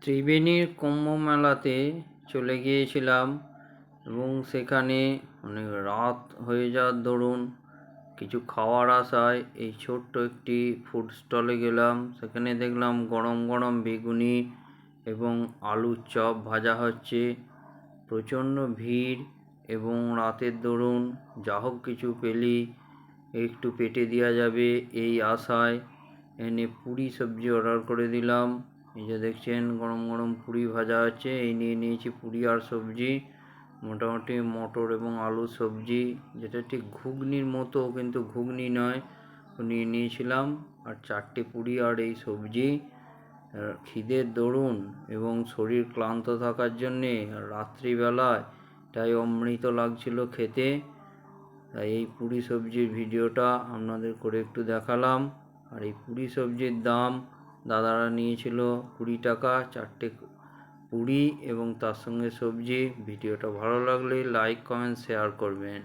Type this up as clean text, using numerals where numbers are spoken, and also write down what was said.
ত্রিবেণীর কুম্ভ মেলাতে চলে গিয়েছিলাম এবং সেখানে অনেক রাত হয়ে যাওয়ার দরুন কিছু খাওয়ার আশায় এই ছোট্ট একটি ফুড স্টলে গেলাম। সেখানে দেখলাম গরম গরম বেগুনি এবং আলুর চপ ভাজা হচ্ছে। প্রচণ্ড ভিড় এবং রাতের দরুন যা হোক কিছু পেলেই একটু পেটে দেওয়া যাবে এই আশায় এনে পুরি সবজি অর্ডার করে দিলাম। এই যে দেখছেন গরম গরম পুরি ভাজা আছে, এই নিয়ে নিয়েছি পুরি আর সবজি, মোটামুটি মটর এবং আলু সবজি, যেটা ঠিক ঘুগনির মতো কিন্তু ঘুগনি নয়, নিয়ে নিয়েছিলাম। আর 4টে পুরি আর এই সবজি। খিদের দরুন এবং শরীর ক্লান্ত থাকার জন্যে রাত্রিবেলায় তাই অমৃত লাগছিল খেতে। তাই এই পুরি সবজির ভিডিওটা আপনাদের করে একটু দেখালাম। আর এই পুরি সবজির দাম দাদারা নিয়েছিল 20 টাকা 4টে পুরি এবং তার সঙ্গে সবজি। ভিডিওটা ভালো লাগলে লাইক কমেন্ট শেয়ার করবেন।